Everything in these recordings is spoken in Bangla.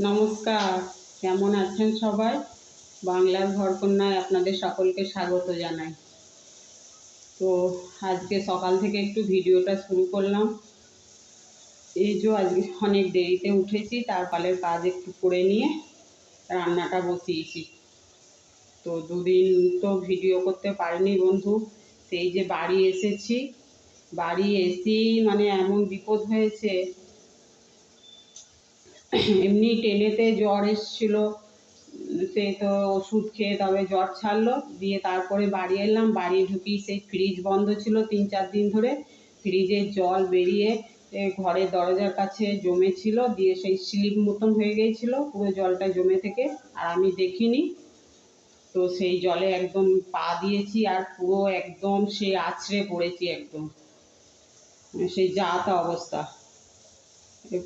নমস্কার, কেমন আছেন সবাই? বাংলার ঘরকন্যায় আপনাদের সকলকে স্বাগত জানাই। তো আজকে সকাল থেকে একটু ভিডিওটা শুরু করলাম। এই যে আজকে অনেক দেরিতে উঠেছি, তার ফলের কাজ একটু করে নিয়ে রান্নাটা বসিয়েছি। তো দুদিন তো ভিডিও করতে পারিনি বন্ধু। সেই যে বাড়ি এসেছি, বাড়ি এসেই মানে এমন বিপদ হয়েছে। এমনি টেনেতে জ্বর এসেছিল, সে তো ওষুধ খেয়ে তবে জ্বর ছাড়লো। দিয়ে তারপরে বাড়ি এলাম, বাড়ি ঢুকি সেই ফ্রিজ বন্ধ ছিল 3-4 দিন ধরে। ফ্রিজের জল বেরিয়ে ঘরের দরজার কাছে জমেছিল, দিয়ে সেই স্লিপ মতন হয়ে গিয়েছিল পুরো জলটা জমে থেকে, আর আমি দেখিনি। তো সেই জলে একদম পা দিয়েছি আর পুরো একদম সে আছড়ে পড়েছি, একদম সেই যা তা অবস্থা।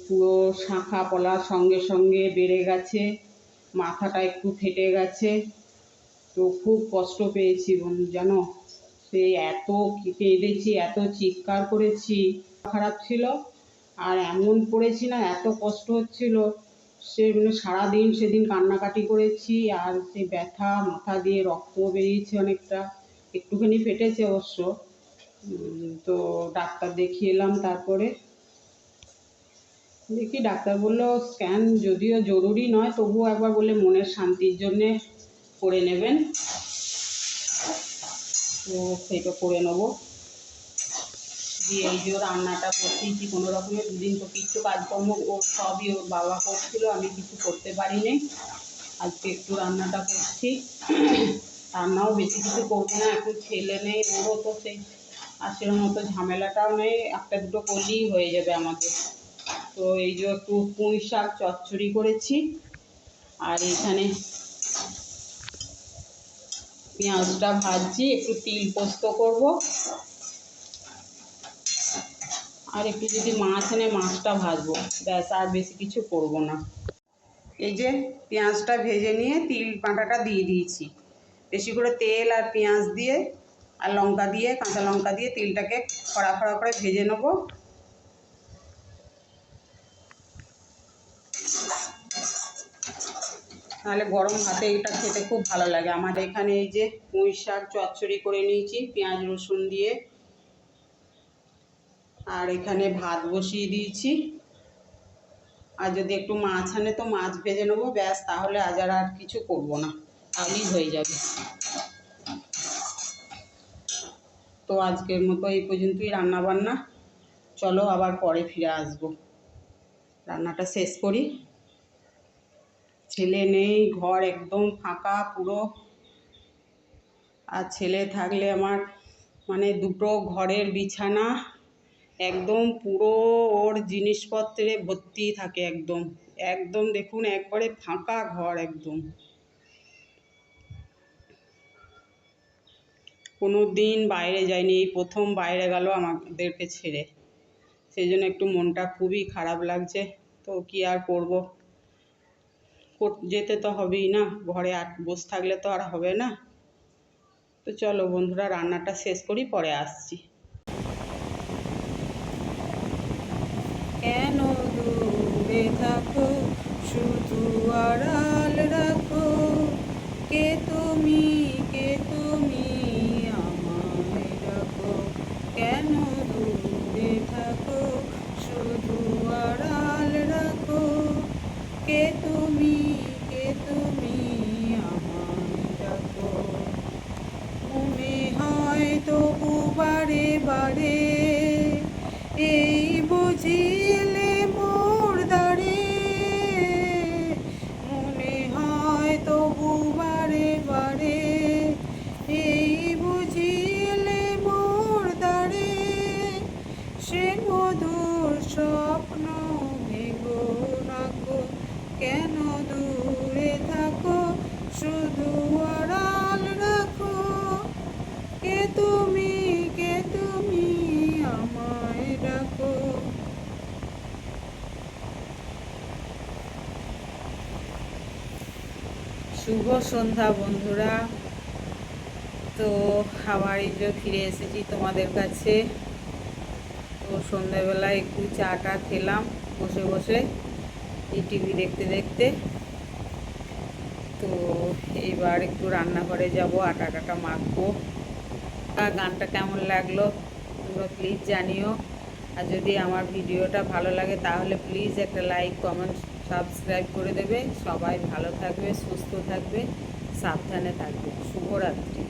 পুরো শাঁখা পলার সঙ্গে সঙ্গে বেড়ে গেছে, মাথাটা একটু ফেটে গেছে। তো খুব কষ্ট পেয়েছি বন্ধু, জানো। সেই এত কেঁদেছি, এত চিৎকার করেছি, খারাপ ছিল। আর এমন পড়েছি না, এত কষ্ট হচ্ছিল। সে মানে সারাদিন সেদিন কান্নাকাটি করেছি। আর সেই ব্যথা, মাথা দিয়ে রক্ত বেরিয়েছে অনেকটা, একটুখানি ফেটেছে অবশ্য। তো ডাক্তার দেখিয়ে এলাম। তারপরে দেখি ডাক্তার বললো স্ক্যান যদিও জরুরি নয়, তবুও একবার বলে মনের শান্তির জন্যে করে নেবেন। তো সেইটা করে নেবো। দিয়ে এই যে রান্নাটা করতেইছি কোনো রকমের। দুদিন তো কিছু কাজকর্ম ওর সবই ওর বাবা করছিল, আমি কিছু করতে পারিনি। আজকে একটু রান্নাটা করছি। রান্নাও বেশি কিছু করবো না, এখন ছেলে নেই, ওরও তো সেই আসলে মতো ঝামেলাটাও নেই, একটা দুটো করলেই হয়ে যাবে আমাদের। তো এই যে একটু পুঁই শাক চচ্চড়ি করেছি, আর এখানে পেঁয়াজটা ভাজছি, একটু তিল পোস্ত করব, আর একটু যদি মাছ এনে মাছটা ভাজবো, ব্যাস, আর বেশি কিছু করব না। এই যে পেঁয়াজটা ভেজে নিয়ে তিল বাটাটা দিয়ে দিয়েছি। বেশি করে তেল আর পেঁয়াজ দিয়ে আর লঙ্কা দিয়ে, কাঁচা লঙ্কা দিয়ে তিলটাকে খড়া খড়া করে ভেজে নেবো। নাহলে গরম ভাতে এটা খেতে খুব ভালো লাগে। আমাদের এখানে এই যে পুঁই শাক চচ্চড়ি করে নিয়েছি পেঁয়াজ রসুন দিয়ে, আর এখানে ভাত বসিয়ে দিয়েছি। আর যদি একটু মাছ আনে তো মাছ ভেজে নেবো, ব্যাস, তাহলে আজ আর কিছু করবো না, তাহলেই হয়ে যাবে। তো আজকের মতো এই পর্যন্তই রান্না বান্না। চলো আবার পরে ফিরে আসবো, রান্নাটা শেষ করি। ছেলে নেই, ঘর একদম ফাঁকা পুরো। আর ছেলে থাকলে আমার মানে দুটো ঘরের বিছানা একদম পুরো ওর জিনিসপত্রে ভর্তি থাকে, একদম একদম দেখুন একবারে ফাঁকা ঘর একদম। কোনো দিন বাইরে যায়নি, এই প্রথম বাইরে গেল আমাদেরকে ছেড়ে। সেই জন্য একটু মনটা খুবই খারাপ লাগছে। তো কি আর করব, যেতে তো হবেই না, ঘরে বসে থাকলে তো আর হবে না। তো চলো বন্ধুরা, রান্নাটা শেষ করি, পরে আসছি। কেন দূরে থাকো, শুধু আড়াল রাখো, কে তুমি, কে তুমি আমায় রাখো। কেন দূরে থাকো, শুধু আড়াল রাখো, কে তুমি, কে তুমি আমায় রাখো। মনে হয় তবু বারে বারে এই বুঝিলে মোর দ্বারে। মনে হয় তবু বারে বারে এই বুঝিলে মোর দ্বারে। সে মধুর স্বপ্ন ভেঙো নাকো, কেন দূরে থাকো, শুধু আড়াল রাখো, কে তুমি, কে তুমি আমায় রাখো। শুভ সন্ধ্যা বন্ধুরা। তো আবার এই যে ফিরে এসেছি তোমাদের কাছে। তো সন্ধ্যাবেলায় একটু চাটা খেলাম বসে বসে। এই টিভি দেখতে দেখতে। তো এইবার একটু রান্নাঘরে যাব, আটা টাটা মাখবো। আর গানটা কেমন লাগলো তোমরা প্লিজ জানিও। আর যদি আমার ভিডিওটা ভালো লাগে তাহলে প্লিজ একটা লাইক কমেন্ট সাবস্ক্রাইব করে দেবে। সবাই ভালো থাকবে, সুস্থ থাকবে, সাবধানে থাকবে। শুভরাত্রি।